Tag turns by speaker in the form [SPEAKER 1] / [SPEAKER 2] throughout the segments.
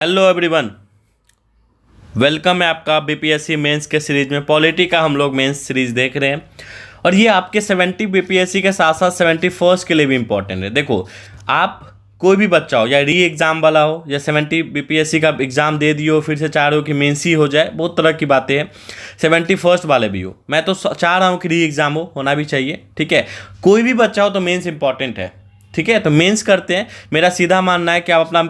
[SPEAKER 1] Hello everyone, welcome है आपका BPSC mains के सीरीज में। पॉलिटी का हम लोग मेंस सीरीज देख रहे हैं और ये आपके 70 बीपीएससी के साथ साथ 71 के लिए भी इंपॉर्टेंट है। देखो, आप कोई भी बच्चा हो या री एग्ज़ाम वाला हो या 70 बीपीएससी का एग्ज़ाम दे दियो फिर से चाह रहे हो कि मेंस ही हो जाए, बहुत तरह की बातें हैं। 71 वाले भी हो, मैं तो चाह रहा हूँ कि री एग्ज़ाम हो, होना भी चाहिए। ठीक है, कोई भी बच्चा हो तो मेंस इंपॉर्टेंट है। ठीक है, तो मेंस करते हैं। मेरा सीधा मानना है कि आप अपना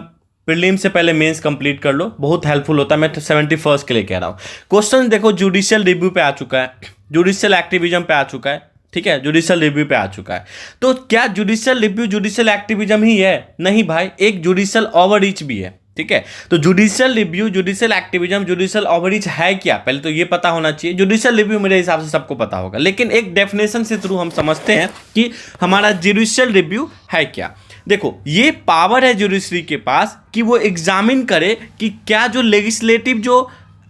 [SPEAKER 1] प्रीलिम से पहले मेंस कंप्लीट कर लो, बहुत हेल्पफुल होता है। मैं 71 के लिए कह रहा हूँ। क्वेश्चन देखो, जुडिशियल रिव्यू पे आ चुका है, जुडिशियल एक्टिविज्म पे आ चुका है। ठीक है, जुडिशियल रिव्यू पे आ चुका है। तो क्या जुडिशियल रिव्यू जुडिशियल एक्टिविज्म ही है? नहीं भाई, एक जुडिशियल ओवररीच भी है। ठीक है, तो judicial review, judicial activism, judicial overreach है क्या, पहले तो ये पता होना चाहिए। जुडिशियल रिव्यू मेरे हिसाब से सबको पता होगा, लेकिन एक डेफिनेशन से थ्रू हम समझते हैं कि हमारा जुडिशियल रिव्यू है क्या। देखो, ये पावर है जुडिशरी के पास कि वो एग्जामिन करे कि क्या जो लेजिस्लेटिव जो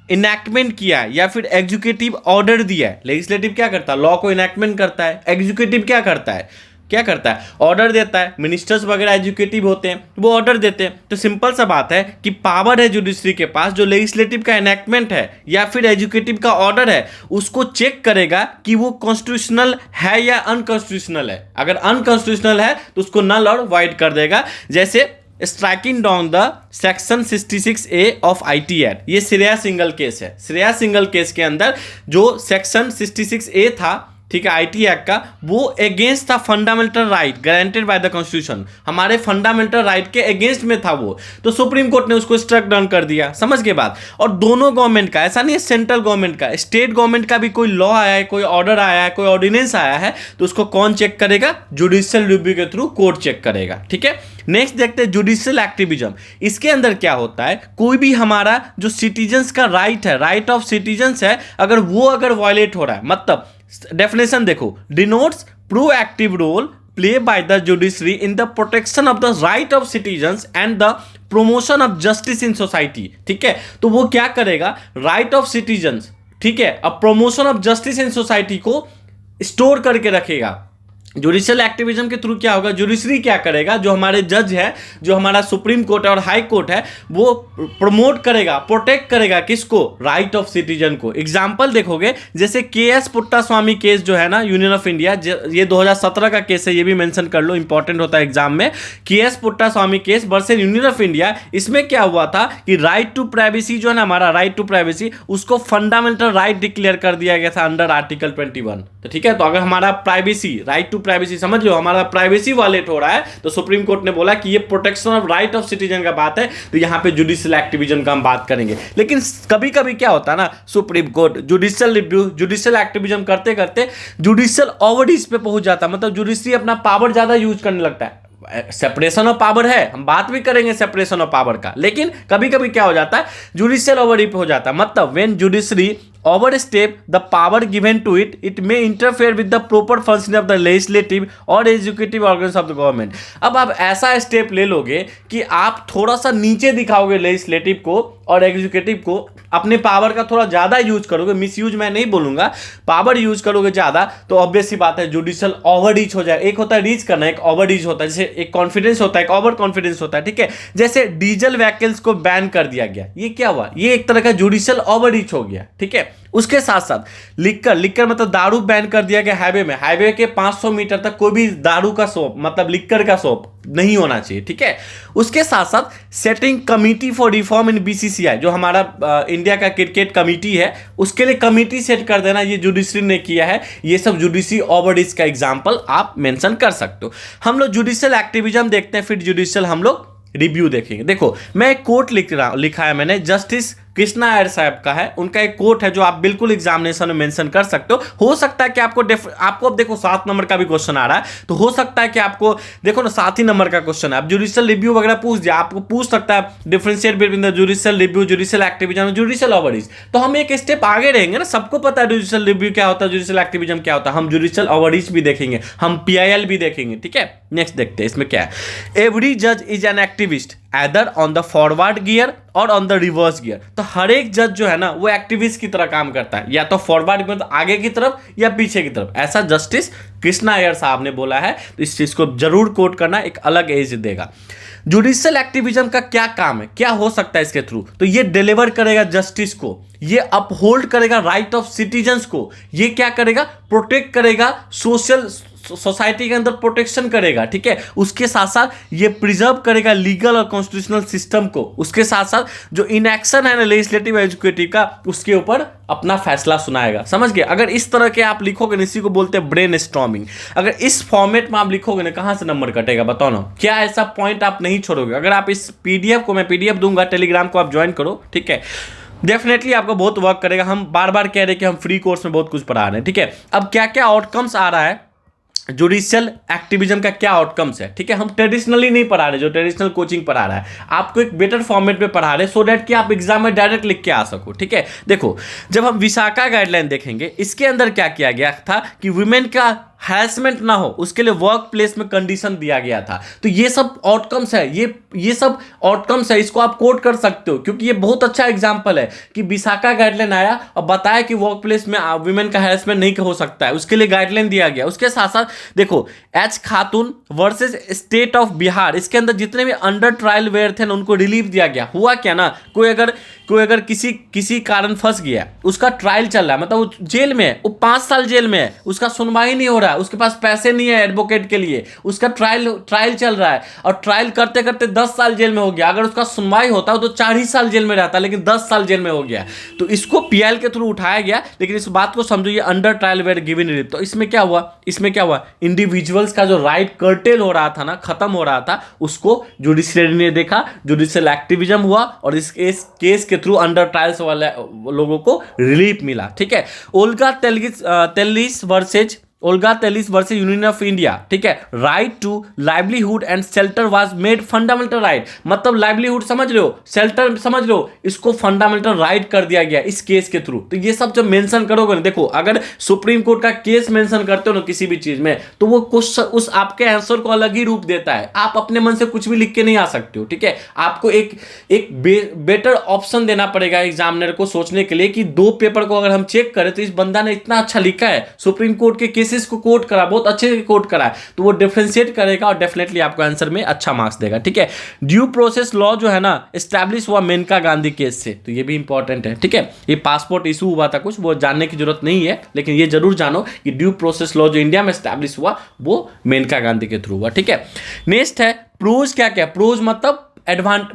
[SPEAKER 1] इनैक्टमेंट किया है या फिर एग्जीक्यूटिव ऑर्डर दिया है। लेजिस्लेटिव क्या करता है? लॉ को इनैक्टमेंट करता है। एग्जीक्यूटिव क्या करता है? ऑर्डर देता है। मिनिस्टर्स वगैरह एजुकेटिव होते हैं, वो ऑर्डर देते हैं। तो सिंपल सा बात है कि पावर है जुडिशरी के पास, जो लेजिस्लेटिव का एनैक्टमेंट है या फिर एजुकेटिव का ऑर्डर है, उसको चेक करेगा कि वो कॉन्स्टिट्यूशनल है या अनकॉन्स्टिट्यूशनल है। अगर अनकॉन्स्टिट्यूशनल है तो उसको नल और वाइड कर देगा। जैसे striking down the section 66A of IT act, ये श्रेया सिंगल केस है। श्रेया सिंगल केस के अंदर जो सेक्शन 66A था, ठीक है, आईटी एक्ट का, वो अगेंस्ट था fundamental right guaranteed by the constitution, हमारे फंडामेंटल राइट के अगेंस्ट में था वो। तो सुप्रीम कोर्ट ने उसको स्ट्रक डाउन कर दिया। समझ के बात। और दोनों गवर्नमेंट का, ऐसा नहीं है सेंट्रल गवर्नमेंट का, स्टेट गवर्नमेंट का भी कोई लॉ आया है, कोई ऑर्डर आया है, कोई ऑर्डिनेंस आया है, तो उसको कौन चेक करेगा? जुडिशियल रिव्यू के थ्रू कोर्ट चेक करेगा। ठीक है, नेक्स्ट देखते हैं जुडिशियल एक्टिविज्म। इसके अंदर क्या होता है? कोई भी हमारा जो सिटीजन्स का राइट है, राइट ऑफ सिटीजन्स है, अगर वो वायलेट हो रहा है, मतलब डेफिनेशन देखो, denotes proactive role play by the judiciary in the protection of the right of citizens and the promotion of justice in society. ठीक है, तो वो क्या करेगा? राइट ऑफ सिटीजन्स, ठीक है, अब promotion of justice in society को स्टोर करके रखेगा। जुडिशियल एक्टिविज्म के थ्रू क्या होगा? जुडिशरी क्या करेगा? जो हमारे जज है, जो हमारा सुप्रीम कोर्ट है और हाई कोर्ट है, वो प्रमोट करेगा, प्रोटेक्ट करेगा किसको? राइट ऑफ सिटीजन को। एग्जांपल देखोगे, जैसे केएस पुट्टास्वामी केस जो है ना, यूनियन ऑफ इंडिया, ये 2017 का केस है, ये भी मेंशन कर लो, इंपॉर्टेंट होता है एग्जाम में। KS Puttaswamy case versus union of India, इसमें क्या हुआ था कि राइट टू प्राइवेसी जो है ना, हमारा राइट टू प्राइवेसी, उसको फंडामेंटल राइट डिक्लेयर कर दिया गया था अंडर आर्टिकल 21। तो ठीक है, तो अगर हमारा प्राइवेसी, राइट टू प्राइवेसी, समझ लो हमारा प्राइवेसी वायलेट हो रहा है, तो सुप्रीम कोर्ट ने बोला कि ये protection of right of citizen का बात है, तो यहां पे जुडिशियल एक्टिविज्म का हम बात करेंगे। लेकिन कभी कभी क्या होता है ना, supreme court judicial review, judicial activism करते करते जुडिशियल ओवररीच पे पहुंच जाता है, मतलब जुडिशरी अपना पावर ज्यादा यूज करने लगता है। सेपरेशन ऑफ पावर है, हम बात भी करेंगे सेपरेशन ऑफ पावर का, लेकिन कभी कभी क्या हो जाता है? जुडिशियल ओवररीच हो जाता है। मतलब when judiciary overstep the power given to it, it may interfere with the proper functioning of the legislative or executive organs of the government। अब आप ऐसा स्टेप ले लोगे कि आप थोड़ा सा नीचे दिखाओगे लेजिस्लेटिव को और एग्जीक्यूटिव को, अपने पावर का थोड़ा ज्यादा यूज करोगे, मिस यूज मैं नहीं बोलूंगा, पावर यूज करोगे ज्यादा, तो ऑब्वियस सी बात है जुडिशियल ओवररीच हो जाए। एक होता है रीच करना, एक ओवररीच होता है। जैसे एक कॉन्फिडेंस होता है, एक ओवर कॉन्फिडेंस होता है। ठीक है, जैसे डीजल व्हीकल्स को बैन कर दिया गया, ये क्या हुआ? ये एक तरह का जुडिशियल ओवररीच हो गया। ठीक है, उसके साथ साथ लिक्कर मतलब दारू बैन कर दिया गया हाईवे में। हाईवे के 500 मीटर तक कोई भी दारू का शॉप, मतलब लिक्कर का शॉप नहीं होना चाहिए। ठीक है, उसके साथ साथ setting committee for reform in BCCI, जो हमारा इंडिया का क्रिकेट कमिटी है, उसके लिए कमिटी सेट कर देना, ये जुडिशरी ने किया है। ये सब जुडिशरी ओवररीच का एग्जांपल आप मेंशन कर सकते हो। हम लोग जुडिशियल एक्टिविज्म देखते हैं, फिर जुडिशियल हम लोग रिव्यू देखेंगे। देखो, मैं एक कोट लिखा है मैंने, जस्टिस कृष्णा अय्यर साहब का है, उनका एक कोट है जो आप बिल्कुल एग्जामिनेशन में मेंशन कर सकते हो सकता है कि आपको अब देखो 7 नंबर का भी क्वेश्चन आ रहा है, तो हो सकता है कि आपको देखो ना 7 ही नंबर का क्वेश्चन है, आप जुडिशियल रिव्यू वगैरह पूछ दिया, आपको पूछ सकता है differentiate between the judicial review, judicial activism, judicial overreach. तो हम एक स्टेप आगे रहेंगे ना, सबको पता है जुडिशियल रिव्यू क्या होता है, जुडिशियल एक्टिविज्म क्या होता है, हम जुडिशियल ओवररीच भी देखेंगे, हम पीआईएल भी देखेंगे। ठीक है, नेक्स्ट देखते हैं इसमें क्या है। एवरी जज is an activist either on the forward gear और ऑन द रिवर्स गियर। तो हर एक जज जो है ना, वो एक्टिविस्ट की तरह काम करता है, या तो फॉरवर्ड मतलब आगे की तरफ या पीछे की तरफ। ऐसा जस्टिस कृष्णा अय्यर साहब ने बोला है, तो इस चीज को जरूर कोट करना, एक अलग एज देगा। जुडिशियल एक्टिविज्म का क्या काम है, क्या हो सकता है इसके थ्रू? तो ये डिलीवर करेगा जस्टिस को, ये अपहोल्ड करेगा राइट ऑफ सिटीजन्स को, ये क्या करेगा, प्रोटेक्ट करेगा सोशल सोसाइटी के अंदर प्रोटेक्शन करेगा, ठीक है। उसके साथ साथ ये प्रिजर्व करेगा लीगल और कॉन्स्टिट्यूशनल सिस्टम को, उसके साथ साथ जो इनएक्शन है ना लेजिस्लेटिव एग्जीक्यूटिव का, उसके ऊपर अपना फैसला सुनाएगा। समझ गए? अगर इस तरह के आप लिखोगे, इसी को बोलते हैं ब्रेन स्टॉर्मिंग। अगर इस फॉर्मेट में आप लिखोगे ना, कहां से नंबर कटेगा बताओ ना? क्या ऐसा पॉइंट आप नहीं छोड़ोगे? अगर आप इस पीडीएफ को, मैं पीडीएफ दूंगा, टेलीग्राम को आप ज्वाइन करो, ठीक है, डेफिनेटली आपको बहुत वर्क करेगा। हम बार बार कह रहे हैं कि हम फ्री कोर्स में बहुत कुछ पढ़ा रहे हैं, ठीक है। अब क्या क्या आउटकम्स आ रहा है जुडिशियल एक्टिविज्म का, क्या आउटकम्स है, ठीक है। हम ट्रेडिशनली नहीं पढ़ा रहे, जो ट्रेडिशनल कोचिंग पढ़ा रहा है, आपको एक बेटर फॉर्मेट में पढ़ा रहे, सो दैट कि आप एग्जाम में डायरेक्ट लिख के आ सको, ठीक है। देखो, जब हम विशाखा गाइडलाइन देखेंगे, इसके अंदर क्या किया गया था कि वुमेन का हैरेसमेंट ना हो, उसके लिए वर्क प्लेस में कंडीशन दिया गया था। तो ये सब आउटकम्स है, ये सब आउटकम्स है, इसको आप कोट कर सकते हो, क्योंकि ये बहुत अच्छा एग्जांपल है कि विशाखा गाइडलाइन आया और बताया कि वर्क प्लेस में वुमेन का हैरेसमेंट नहीं हो सकता है, उसके लिए गाइडलाइन दिया गया। उसके साथ साथ देखो, H Khatoon versus state of Bihar, इसके अंदर जितने भी अंडर ट्रायल वेयर थे ना, उनको रिलीफ दिया गया। हुआ क्या ना, कोई अगर किसी कारण फंस गया, उसका ट्रायल चल रहा है, मतलब वो जेल में है, वो 5 साल जेल में है, उसका सुनवाई नहीं हो रहा है, उसके पास पैसे नहीं है एडवोकेट के लिए, उसका ट्रायल चल रहा है, और ट्रायल करते करते 10 साल जेल में हो गया। अगर उसका सुनवाई होता है तो 4 ही साल जेल में रहता, लेकिन 10 साल जेल में हो गया। तो इसको पीएल के थ्रू उठाया गया, लेकिन इस बात को समझो, ये under trial were given relief. तो इसमें क्या हुआ, इंडिविजुअल्स का जो राइट कर्टेल हो रहा था ना, खत्म हो रहा था, उसको जुडिशियरी ने देखा, जुडिशियल एक्टिविज्म हुआ, और इस केस के थ्रू अंडर ट्रायल्स वाले लोगों को रिलीफ मिला, ठीक है। Olga Tellis versus Union of India, ठीक है, right to livelihood and shelter was made fundamental right. मतलब लाइवलीहुड समझ रहे हो, शेल्टर समझ रहे हो, इसको फंडामेंटल राइट कर दिया गया इस केस के थ्रू। तो ये सब जब मेंशन करोगे ना, देखो, अगर सुप्रीम कोर्ट का केस मेंशन करते हो ना किसी भी चीज में, तो वो कुछ उस आपके आंसर को अलग ही रूप देता है। आप अपने मन से कुछ भी लिख के नहीं आ सकते हो, ठीक है। आपको एक बेटर ऑप्शन देना पड़ेगा एग्जामिनर को सोचने के लिए कि 2 पेपर को अगर हम चेक करें तो इस बंदा ने इतना अच्छा लिखा है, सुप्रीम कोर्ट के केसेस को कोट करा, बहुत अच्छे से कोट करा है, तो वो डिफरेंशिएट करेगा और डेफिनेटली आपको आंसर में अच्छा मार्क्स देगा, ठीक है। ड्यू प्रोसेस लॉ जो है ना, एस्टैब्लिश हुआ मेनका गांधी केस से, तो ये भी इंपॉर्टेंट है, ठीक है। ये पासपोर्ट इशू हुआ था कुछ, वो जानने की जरूरत नहीं है, लेकिन ये जरूर जानो कि ड्यू प्रोसेस लॉ जो इंडिया में एस्टैब्लिश हुआ, वो मेनका गांधी के थ्रू हुआ, ठीक है। नेक्स्ट है प्रोज। क्या प्रोज मतलब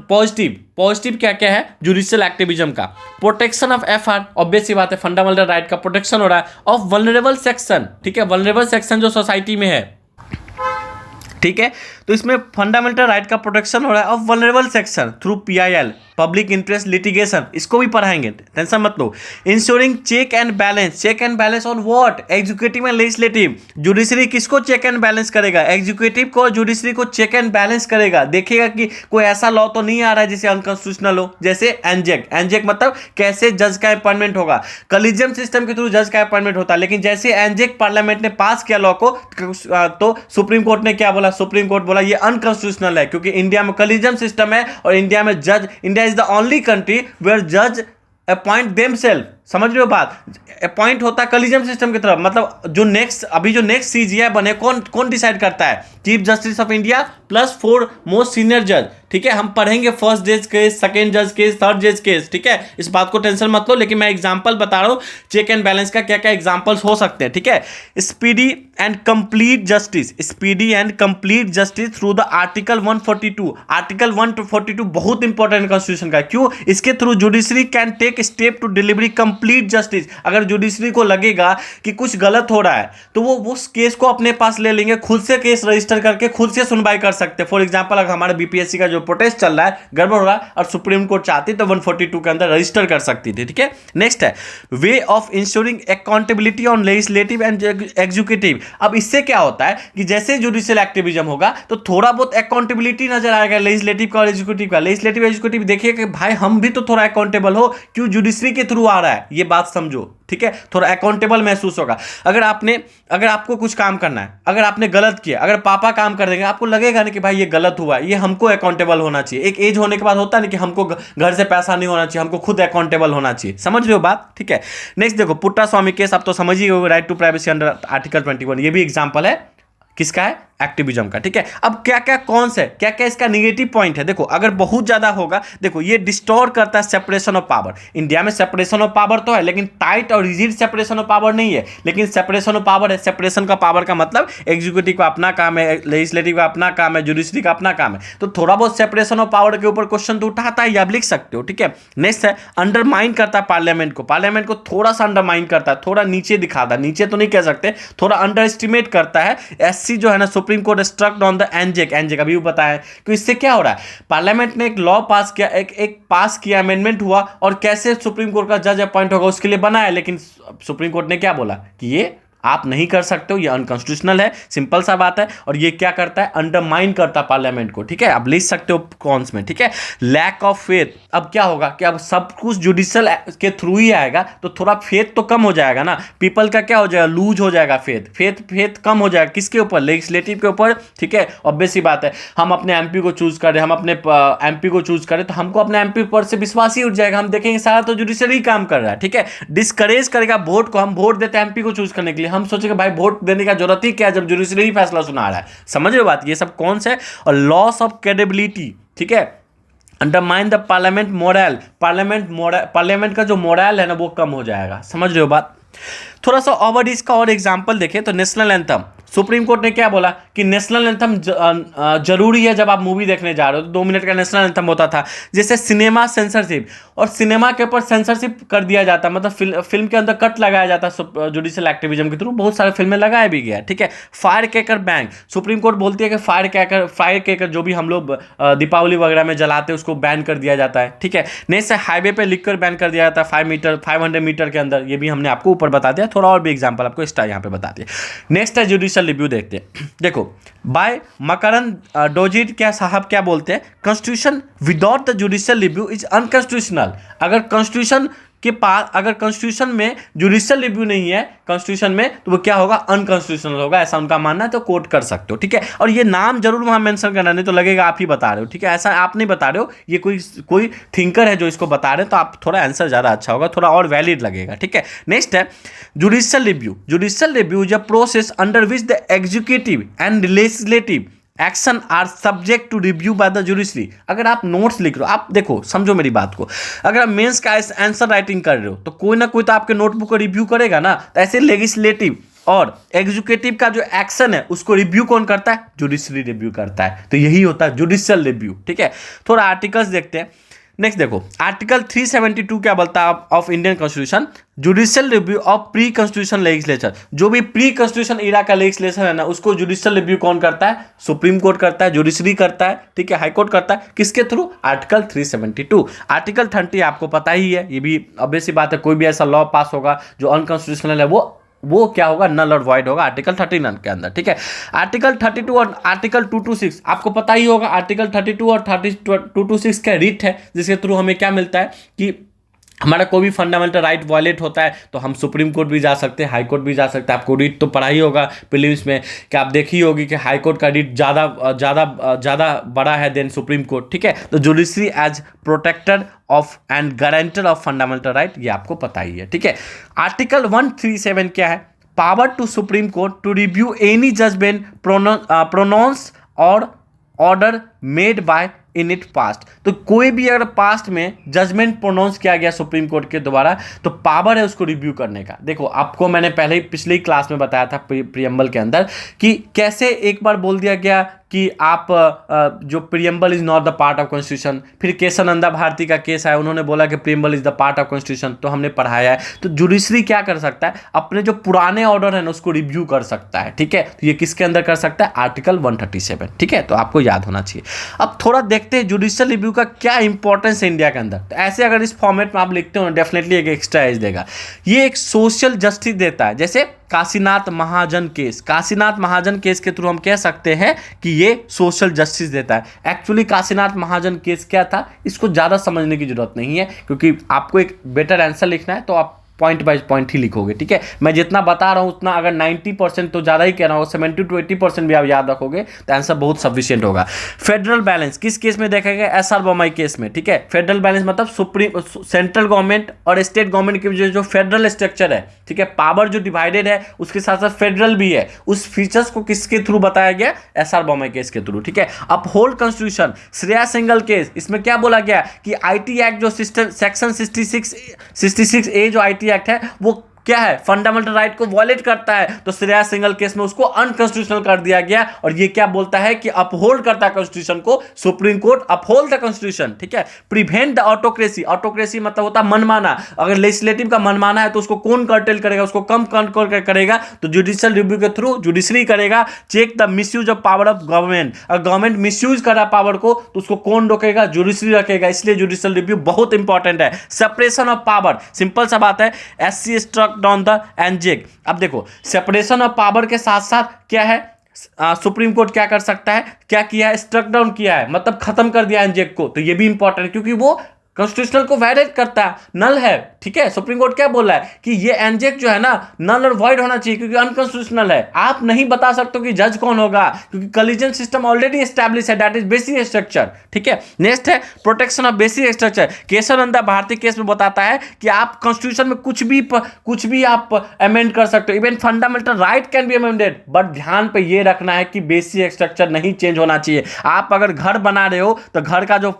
[SPEAKER 1] पॉजिटिव क्या है जुडिशियल एक्टिविज्म का? प्रोटेक्शन ऑफ एफआर, ऑब्वियस सी बात है, फंडामेंटल राइट का प्रोटेक्शन हो रहा है, ऑफ वल्नरेबल सेक्शन, ठीक है, वल्नरेबल सेक्शन जो सोसाइटी में है, ठीक है। तो इसमें फंडामेंटल राइट का प्रोटेक्शन हो रहा है of vulnerable section through PIL, public interest litigation, इसको भी पढ़ाएंगे, टेंशन मत लो। Ensuring check and balance on what? Executive and legislative. Judiciary किसको चेक एंड बैलेंस करेगा? एग्जीक्यूटिव को, जुडिशरी को चेक एंड बैलेंस करेगा। देखिएगा कि कोई ऐसा लॉ तो नहीं आ रहा है जिसे अनकॉन्स्टिट्यूशनल हो, जैसे एनजेक मतलब कैसे जज का अपॉइंटमेंट होगा, कॉलेजियम सिस्टम के थ्रू जज का अपॉइंटमेंट होता है, लेकिन जैसे एनजेक पार्लियामेंट ने पास किया लॉ को, तो सुप्रीम कोर्ट ने क्या बोला? सुप्रीम कोर्ट बोला ये अनकॉन्स्टिट्यूशनल है, क्योंकि इंडिया में कॉलेजियम सिस्टम है और इंडिया में India is the only country where जज अपॉइंट देमसेल्फ। समझ रहे हो बात? अपॉइंट होता है कॉलेजियम सिस्टम की तरफ, मतलब जो नेक्स्ट सीजीआई बने, कौन डिसाइड करता है? Chief justice of India plus 4 most senior जज, ठीक है। हम पढ़ेंगे फर्स्ट जज केस, सेकंड जज केस, थर्ड जज केस, ठीक है। इस बात को टेंशन मत लो, लेकिन मैं एग्जांपल बता रहा हूं चेक एंड बैलेंस का, क्या क्या एग्जांपल्स हो सकते हैं, ठीक है। Speedy and complete justice through the article 142 बहुत इंपॉर्टेंट कॉन्स्टिट्यूशन का। क्यों? इसके थ्रू judiciary can take step to delivery complete justice. अगर जुडिशरी को लगेगा कि कुछ गलत हो रहा है, तो वो उस केस को अपने पास ले लेंगे, खुद से केस रजिस्टर करके खुद से सुनवाई कर सकते हैं। फॉर एग्जांपल, अगर हमारे बीपीएससी का जो प्रोटेस्ट चल रहा है, गड़बड़ हो रहा है, और सुप्रीम कोर्ट चाहती तो 142 के अंदर रजिस्टर कर सकती थी, ठीक है। नेक्स्ट है way of ensuring accountability on legislative and executive. अब इससे क्या होता है कि जैसे जुडिशियल एक्टिविज्म होगा तो थोड़ा बहुत अकाउंटेबिलिटी नजर आएगा लेजिस्लेटिव का और एग्जीक्यूटिव का। लेजिस्लेटिव एग्जीक्यूटिव देखिए कि भाई हम भी तो थोड़ा अकाउंटेबल हो, क्यों? जुडिशरी के थ्रू आ रहा है, ये बात समझो, ठीक है। थोड़ा अकाउंटेबल महसूस होगा। अगर आपको कुछ काम करना है, अगर आपने गलत किया, अगर पापा काम कर देंगे, आपको लगेगा ना कि भाई ये गलत हुआ, ये हमको अकाउंटेबल होना चाहिए। एक एज होने के बाद होता है ना कि हमको घर से पैसा नहीं होना चाहिए, हमको खुद अकाउंटेबल होना चाहिए। समझ रहे हो बात? ठीक है। नेक्स्ट देखो, पुट्टा स्वामी केस, आप तो समझ ही हो, right to privacy under article 21, ये भी एग्जाम्पल है किसका है? एक्टिविज्म का, ठीक है। अब क्या क्या कौन से क्या क्या इसका निगेटिव पॉइंट है, देखो अगर बहुत ज्यादा होगा, देखो ये डिस्टोर्ट करता है सेपरेशन ऑफ पावर। इंडिया में सेपरेशन ऑफ पावर तो है, लेकिन टाइट और रिजिड सेपरेशन ऑफ पावर नहीं है, लेकिन सेपरेशन ऑफ पावर है। सेपरेशन का पावर का मतलब एग्जीक्यूटिव का अपना काम है, लेजिस्लेटिव का अपना काम है, जुडिशरी का अपना काम है, तो थोड़ा बहुत सेपरेशन ऑफ पावर के ऊपर क्वेश्चन तो उठाता है, आप लिख सकते हो, ठीक है। नेक्स्ट है अंडरमाइन करता है पार्लियामेंट को, पार्लियामेंट को थोड़ा सा अंडरमाइन करता है, थोड़ा नीचे दिखाता है, नीचे तो नहीं कह सकते, थोड़ा अंडर एस्टिमेट करता है। एससी जो है ना, सुप्रीम कोर्ट स्ट्रक्ड ऑन द एनजेक, एनजेक अभी भी बताया कि इससे क्या हो रहा है, पार्लियामेंट ने एक लॉ पास किया, एक पास किया, अमेंडमेंट हुआ, और कैसे सुप्रीम कोर्ट का जज अपॉइंट होगा उसके लिए बनाया, लेकिन सुप्रीम कोर्ट ने क्या बोला कि ये आप नहीं कर सकते हो, ये अनकॉन्स्टिट्यूशनल है, सिंपल सा बात है। और ये क्या करता है, अंडरमाइन करता है पार्लियामेंट को, ठीक है। अब लिख सकते हो कॉन्स में, ठीक है। लैक ऑफ फेथ, अब क्या होगा कि अब सब कुछ जुडिशियल के थ्रू ही आएगा, तो थोड़ा फेथ तो कम हो जाएगा ना, पीपल का क्या हो जाएगा, लूज हो जाएगा फेथ कम हो जाएगा, किसके ऊपर, लेजिस्लेटिव के ऊपर, ठीक है। ऑब्वियस सी बात है, हम अपने एमपी को चूज करें, हम अपने एमपी को चूज करें, तो हमको अपने एमपी पर से विश्वास ही उठ जाएगा, हम देखेंगे सारा तो जुडिशियल ही काम कर रहा है, ठीक है। डिस्करेज करेगा वोट को, हम वोट देते हैं एमपी को चूज करने के लिए, हम सोचेंगे भाई वोट देने का जरूरत ही क्या है जब जुडिशरी ही फैसला सुना रहा है, समझ रहे हो बात, ये सब कौन से। और लॉस ऑफ क्रेडिबिलिटी, ठीक है। Undermine the parliament moral, parliament का जो मोरल है ना वो कम हो जाएगा, समझ रहे हो बात। थोड़ा सा ओवर इसका और एग्जांपल देखें तो नेशनल एंथम, सुप्रीम कोर्ट ने क्या बोला कि नेशनल एंथम जरूरी है जब आप मूवी देखने जा रहे हो, तो 2 मिनट का नेशनल एंथम होता था। जैसे सिनेमा सेंसरशिप, और सिनेमा के ऊपर सेंसरशिप कर दिया जाता, मतलब फिल्म के अंदर कट लगाया जाता जुडिशियल एक्टिविज्म के थ्रू, बहुत सारे फिल्में लगाया भी गया, ठीक है। Fire cracker ban, supreme court बोलती है कि फायर क्रैकर जो भी हम लोग दीपावली वगैरह में जलाते हैं उसको बैन कर दिया जाता है, ठीक है। नेक्स्ट हाईवे पे लिखकर बैन कर दिया जाता है 500 मीटर के अंदर, ये भी हमने आपको ऊपर बता दिया, थोड़ा और भी एग्जाम्पल आपको एक्स्ट्रा यहाँ पे बता दिया। नेक्स्ट है जुडिशियल रिव्यू, देखते हैं, देखो बाय मकरंद डोजिट क्या साहब क्या बोलते हैं, constitution without the judicial review is unconstitutional. अगर कॉन्स्टिट्यूशन के पास, अगर कॉन्स्टिट्यूशन में जुडिशियल रिव्यू नहीं है कॉन्स्टिट्यूशन में, तो वो क्या होगा, अनकॉन्स्टिट्यूशनल होगा, ऐसा उनका मानना है, तो कोट कर सकते हो, ठीक है। और ये नाम जरूर वहां मेंशन करना, नहीं तो लगेगा आप ही बता रहे हो, ठीक है, ऐसा आप नहीं बता रहे हो, ये कोई थिंकर है जो इसको बता रहे हैं, तो आप थोड़ा आंसर ज़्यादा अच्छा होगा, थोड़ा और वैलिड लगेगा, ठीक है। नेक्स्ट है judicial review, judicial review is a process under which the executive and legislative action are subject to review by the judiciary. अगर आप नोट्स लिख रहे हो, आप देखो समझो मेरी बात को, अगर आप मेंस का आंसर राइटिंग कर रहे हो तो कोई ना कोई तो आपके नोटबुक को रिव्यू करेगा ना, तो ऐसे लेजिस्लेटिव और एग्जीक्यूटिव का जो एक्शन है उसको रिव्यू कौन करता है, जुडिशरी रिव्यू करता है, तो यही होता है जुडिशियल रिव्यू, ठीक है। थोड़ा आर्टिकल्स देखते हैं। नेक्स्ट देखो आर्टिकल 372 क्या बोलता है of Indian constitution, judicial review of pre constitution legislature, जो भी प्री कॉन्स्टिट्यूशन इरा का लेजिस्लेशन है ना उसको जुडिशियल रिव्यू कौन करता है, सुप्रीम कोर्ट करता है, जुडिशरी करता है, ठीक है, हाई कोर्ट करता है, किसके थ्रू, आर्टिकल 372। आर्टिकल 30 आपको पता ही है, ये भी ऑब्वियस सी बात है, कोई भी ऐसा लॉ पास होगा जो अनकॉन्स्टिट्यूशनल है वो क्या होगा, नल और वॉइड होगा आर्टिकल 39 के अंदर, ठीक है। आर्टिकल 32 और आर्टिकल 226 आपको पता ही होगा, आर्टिकल 32 और 226 का रिट है, जिसके थ्रू हमें क्या मिलता है कि हमारा कोई भी फंडामेंटल राइट वायलेट होता है तो हम सुप्रीम कोर्ट भी जा सकते हैं, हाई कोर्ट भी जा सकते हैं। आपको रिट तो पढ़ा ही होगा प्रीलिम्स में कि आप देखी होगी कि हाई कोर्ट का रिट ज़्यादा बड़ा है देन सुप्रीम कोर्ट, ठीक है। तो judiciary as protector of and guarantor of fundamental right, ये आपको पता ही है, ठीक है। आर्टिकल 137 क्या है, power to Supreme Court to review any judgment pronounce और order made by in it past. तो कोई भी अगर पास्ट में जजमेंट प्रोनाउंस किया गया सुप्रीम कोर्ट के द्वारा तो पावर है उसको रिव्यू करने का। देखो आपको मैंने पहले ही पिछली क्लास में बताया था प्रियम्बल के अंदर कि कैसे एक बार बोल दिया गया कि आप जो preamble is not the part of constitution, फिर केशवानंदा भारती का केस है, उन्होंने बोला कि preamble is the part of constitution, तो हमने पढ़ाया है। तो जुडिशरी क्या कर सकता है, अपने जो पुराने ऑर्डर है ना उसको रिव्यू कर सकता है, ठीक है। तो ये किसके अंदर कर सकता है, आर्टिकल 137, ठीक है, तो आपको याद होना चाहिए। अब थोड़ा देखते हैं जुडिशियल रिव्यू का क्या इंपॉर्टेंस है इंडिया के अंदर। तो ऐसे अगर इस फॉर्मेट में आप लिखते हो डेफिनेटली एक एक्स्ट्रा एज देगा। ये एक सोशल जस्टिस देता है, जैसे काशीनाथ महाजन केस, काशीनाथ महाजन केस के थ्रू हम कह सकते हैं कि ये सोशल जस्टिस देता है। एक्चुअली काशीनाथ महाजन केस क्या था, इसको ज़्यादा समझने की जरूरत नहीं है, क्योंकि आपको एक बेटर आंसर लिखना है तो आप पॉइंट बाय पॉइंट ही लिखोगे, ठीक है। मैं जितना बता रहा हूँ उतना, अगर 90% तो ज़्यादा ही कह रहा हूँ, 70 to 80% भी आप याद रखोगे तो आंसर बहुत सफिशिएंट होगा। फेडरल बैलेंस किस केस में देखा गया? एसआर बोमई केस में, ठीक है। फेडरल बैलेंस मतलब सुप्रीम सेंट्रल गवर्नमेंट और स्टेट गवर्नमेंट के जो फेडरल स्ट्रक्चर है, ठीक है, पावर जो डिवाइडेड है उसके साथ साथ फेडरल भी है, उस फीचर्स को किसके थ्रू बताया गया? एसआर बोमई केस के थ्रू, ठीक है। Uphold constitution, Shreya single case, इसमें क्या बोला गया कि आईटी एक्ट जो सिस्टम सेक्शन 66A जो आईटी एक्ट है वो क्या है? फंडामेंटल राइट को वॉलेट करता है, तो श्रेया सिंगल केस में उसको अनकॉन्स्टिट्यूशनल कर दिया गया। और ये क्या बोलता है कि अपहोल्ड करता है कॉन्स्टिट्यूशन को, supreme court uphold the constitution, ठीक है। प्रिवेंट द ऑटोक्रेसी, ऑटोक्रेसी मतलब होता है मनमाना, अगर लेजिस्लेटिव का मनमाना है तो उसको कौन कर्टेल करेगा? उसको कम कंट्रोल करेगा तो जुडिशियल रिव्यू के थ्रू जुडिशरी करेगा। Check the misuse of power of government, अगर गवर्नमेंट मिसयूज कर रहा है पावर को तो उसको कौन रोकेगा? जुडिशरी रखेगा, इसलिए जुडिशियल रिव्यू बहुत इंपॉर्टेंट है। सेपरेशन ऑफ पावर, सिंपल सा बात है, एससी स्ट्रक डाउन द एनजेक। अब देखो सेपरेशन ऑफ पावर के साथ साथ क्या है, सुप्रीम कोर्ट क्या कर सकता है? क्या किया है? स्ट्रक डाउन किया है, मतलब खत्म कर दिया एनजेक को, तो ये भी इंपॉर्टेंट है क्योंकि वो कॉन्स्टिट्यूशनल को वायलेट करता है, नल है, ठीक है। सुप्रीम कोर्ट क्या बोल रहा है कि ये एनजेक जो है ना नल और वॉइड होना चाहिए क्योंकि अनकॉन्स्टिट्यूशनल है। आप नहीं बता सकते कि जज कौन होगा क्योंकि कोलिजन सिस्टम ऑलरेडी एस्टैब्लिश है, दैट इज बेसिक स्ट्रक्चर, ठीक है। नेक्स्ट है protection of basic structure. Kesavananda Bharati case में बताता है कि आप कॉन्स्टिट्यूशन में कुछ भी आप अमेंड कर सकते हो, even fundamental right can be amended, but ध्यान पे ये रखना है कि बेसिक स्ट्रक्चर नहीं चेंज होना चाहिए। आप अगर घर बना रहे हो तो घर का जो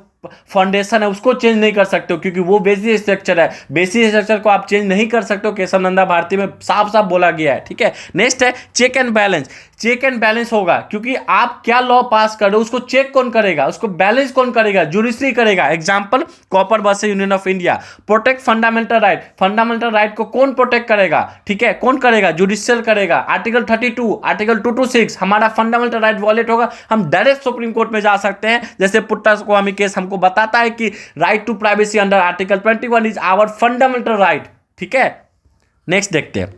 [SPEAKER 1] फाउंडेशन है उसको चेंज नहीं कर सकते हो क्योंकि वो बेसिक स्ट्रक्चर है, बेसिक स्ट्रक्चर को आप चेंज नहीं कर सकते हो, केशवानंदा भारती में साफ साफ बोला गया है, ठीक है। नेक्स्ट है check and balance. Check and balance होगा क्योंकि आप क्या लॉ पास कर रहे हो उसको चेक कौन करेगा, उसको बैलेंस कौन करेगा? जुडिशरी करेगा। Example copper versus union of India. Protect fundamental right, fundamental right को कौन प्रोटेक्ट करेगा? ठीक है, कौन करेगा? जुडिशियल करेगा। आर्टिकल 32, आर्टिकल 226 हमारा फंडामेंटल राइट वॉलेट होगा, हम डायरेक्ट सुप्रीम कोर्ट में जा सकते हैं। जैसे पुट्टास्वामी केस हमको बताता है कि right to privacy under article 21 is our fundamental right, ठीक है। नेक्स्ट देखते हैं,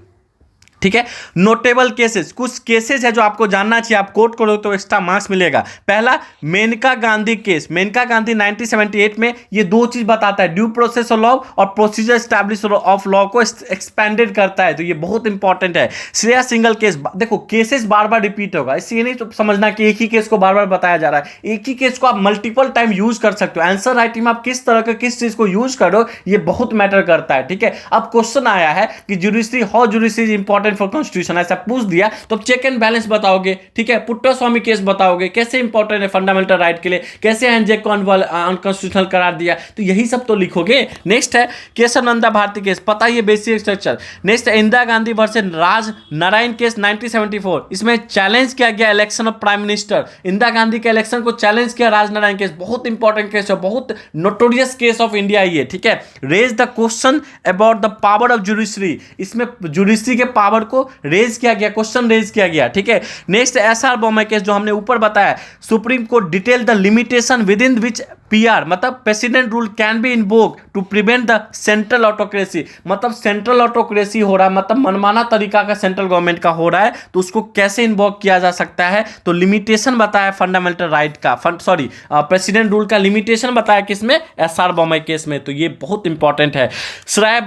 [SPEAKER 1] ठीक है। नोटेबल केसेस, कुछ केसेस है जो आपको जानना चाहिए, आप कोट करो तो एक्स्ट्रा मार्क्स मिलेगा। पहला मेनका गांधी केस। मेनका गांधी 1978 में ये दो चीज बताता है, ड्यू प्रोसेस ऑफ लॉ और प्रोसीजर एस्टैब्लिश ऑफ लॉ को एक्सपेंडेड करता है, तो ये बहुत इंपॉर्टेंट है। श्रेया सिंगल केस, देखो केसेस बार बार रिपीट होगा, इसलिए नहीं तो समझना कि एक ही केस को बार बार बताया जा रहा है, एक ही केस को आप मल्टीपल टाइम यूज कर सकते हो। आंसर राइटिंग में आप किस तरह का किस चीज को यूज करो ये बहुत मैटर करता है, ठीक है। अब क्वेश्चन आया है कि judiciary, how judiciary is important for constitution, ऐसा पूछ दिया तो चेक एंड बैलेंस बताओगे, ठीक है। पुट्टास्वामी केस बताओगे, कैसे इंपॉर्टेंट है फंडामेंटल राइट के लिए, कैसे एनजेक को अनकॉन्स्टिट्यूशनल करार दिया, तो यही सब तो लिखोगे। नेक्स्ट है केशवानंदा भारती केस, पता है ये बेसिक स्ट्रक्चर। नेक्स्ट है इंदिरा गांधी वर्सेस राज नारायण केस 1974, इसमें चैलेंज किया गया election of prime minister, Indira Gandhi के इलेक्शन को चैलेंज किया राज नारायण केस, बहुत इंपॉर्टेंट केस है, बहुत नोटोरियस केस ऑफ इंडिया ये, ठीक है। Raise the question about the power of judiciary, इसमें जुडिशरी के पावर को रेज किया गया, क्वेश्चन रेज किया गया, ठीक है। नेक्स्ट एसआर बोमई केस जो हमने ऊपर बताया, Supreme Court detail the limitation within which PR मतलब president rule can be invoked to prevent the central autocracy, मतलब सेंट्रल ऑटोक्रेसी हो रहा है, मतलब मनमाना तरीका का सेंट्रल गवर्नमेंट का हो रहा है, तो उसको कैसे इन्वोक किया जा सकता है, तो लिमिटेशन बताया फंडामेंटल राइट का, प्रेसिडेंट रूल का लिमिटेशन बताया किसमें? एसआर बोमई केस में, तो ये बहुत इंपॉर्टेंट है। श्रेया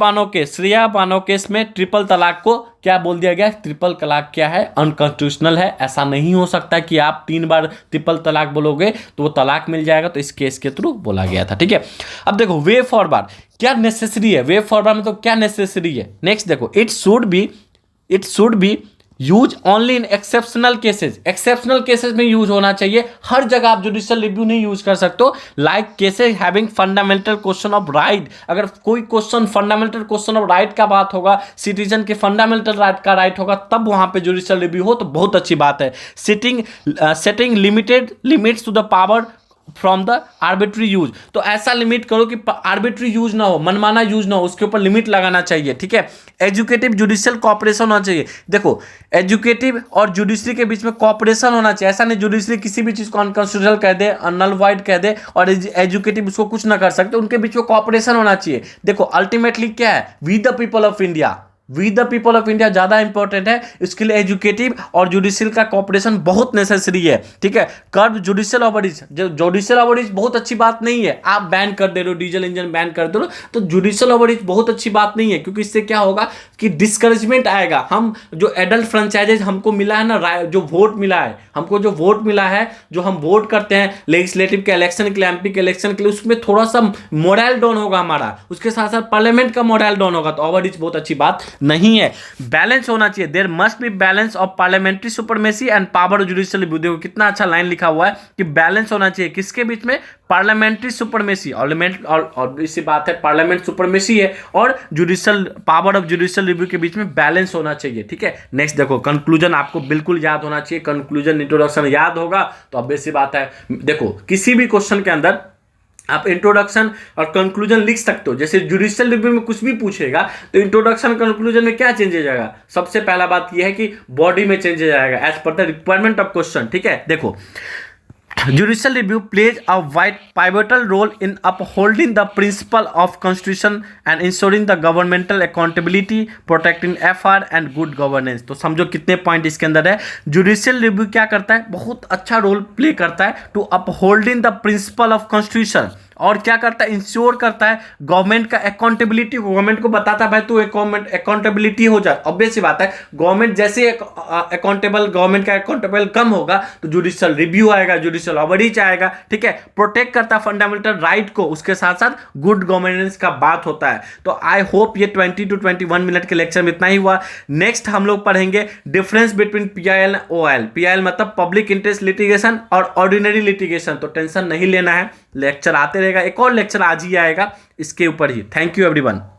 [SPEAKER 1] बानो केस में ट्रिपल तलाक को क्या बोल दिया गया? ट्रिपल तलाक क्या है? अनकॉन्स्टिट्यूशनल है। ऐसा नहीं हो सकता कि आप 3 बार ट्रिपल तलाक बोलोगे तो वो तलाक मिल जाएगा, तो इस केस के थ्रू बोला गया था, ठीक है। अब देखो वे फॉरवर्ड क्या नेसेसरी है, वे फॉरवर्ड में तो क्या नेसेसरी है। नेक्स्ट देखो it should be use only in exceptional cases, exceptional cases में यूज होना चाहिए, हर जगह आप जुडिशियल रिव्यू नहीं यूज कर सकते हो। Like cases having fundamental question of right, अगर कोई question fundamental question of right का बात होगा, सिटीजन के फंडामेंटल राइट का राइट होगा, तब वहां पे जुडिशियल रिव्यू हो तो बहुत अच्छी बात है। Setting limits to the power from the arbitrary use, तो ऐसा लिमिट करो कि आर्बिट्री यूज ना हो, मनमाना यूज ना हो, उसके ऊपर लिमिट लगाना चाहिए, ठीक है। एजुकेटिव जुडिशियल कॉपरेशन होना चाहिए, देखो एजुकेटिव और जुडिशरी के बीच में कॉपरेशन होना चाहिए, ऐसा नहीं जुडिशरी किसी भी चीज को अनकॉन्स्टिट्यूशनल कह दे, नल वाइड कह दे और एजुकेटिव उसको कुछ ना कर सकते, उनके बीच में कॉपरेशन होना चाहिए। देखो अल्टीमेटली क्या है, we the people of India, we the people of India ज़्यादा इंपॉर्टेंट है, इसके लिए एजुकेटिव और जुडिशियल का कॉपरेशन बहुत नेसेसरी है, ठीक है। कर्ब जुडिशियल ओवररीच, जुडिशियल ओवररीच बहुत अच्छी बात नहीं है, आप बैन कर दे रहे हो, डीजल इंजन बैन कर दे रहे हो, तो जुडिशियल ओवररीच बहुत अच्छी बात नहीं है, क्योंकि इससे क्या होगा कि डिस्करेजमेंट आएगा। हम जो एडल्ट फ्रेंचाइजेज हमको मिला है ना, जो वोट मिला है हमको, जो वोट मिला है, जो हम वोट करते हैं लेजिस्लेटिव के इलेक्शन के लिए, एमपी के इलेक्शन के लिए, उसमें थोड़ा सा मोरल डाउन होगा हमारा, उसके साथ साथ पार्लियामेंट का मोरल डाउन होगा, तो ओवररीच बहुत अच्छी बात नहीं है। बैलेंस होना चाहिए, there must be balance of parliamentary supremacy and power of judicial review. देखो कितना अच्छा लाइन लिखा हुआ है कि बैलेंस होना चाहिए किसके बीच में, पार्लियामेंट्री सुपरमेसी, और इसी बात है पार्लियामेंट सुपरमेसी है और judicial power of judicial review के बीच में बैलेंस होना चाहिए, ठीक है। नेक्स्ट देखो, कंक्लूजन आपको बिल्कुल याद होना चाहिए, कंक्लूजन इंट्रोडक्शन याद होगा तो ऑब्वियस सी बात है, देखो किसी भी क्वेश्चन के अंदर आप इंट्रोडक्शन और कंक्लूजन लिख सकते हो। जैसे जुडिशियल रिव्यू में कुछ भी पूछेगा तो इंट्रोडक्शन कंक्लूजन में क्या चेंजेज आएगा, सबसे पहला बात यह है कि बॉडी में चेंजेज आएगा as per the requirement of question, ठीक है। देखो judicial review plays a pivotal role in upholding the principle of constitution and ensuring the governmental accountability, protecting FR and good governance। तो समझो कितने पॉइंट इसके अंदर है। जुडिशियल रिव्यू क्या करता है, बहुत अच्छा रोल प्ले करता है to upholding the principle of constitution, और क्या करता है, इंश्योर करता है गवर्नमेंट का अकाउंटेबिलिटी, गवर्नमेंट को बताता है भाई तू अकाउंटेबिलिटी हो जाए। ऑब्वियस सी बात है, गवर्नमेंट जैसे अकाउंटेबल, गवर्नमेंट का अकाउंटेबल कम होगा तो जुडिशियल रिव्यू आएगा, जुडिशियल ओवररीच आएगा, ठीक है। प्रोटेक्ट करता है फंडामेंटल राइट को, उसके साथ साथ गुड गवर्नेंस का बात होता है। तो आई होप ये 20 to 21 मिनट के लेक्चर में इतना ही हुआ। नेक्स्ट हम लोग पढ़ेंगे difference between PIL OIL। PIL मतलब पब्लिक इंटरेस्ट लिटिगेशन और ऑर्डिनरी लिटिगेशन, तो टेंशन नहीं लेना है, लेक्चर आते रहेगा, एक और लेक्चर आज ही आएगा इसके ऊपर ही। Thank you everyone.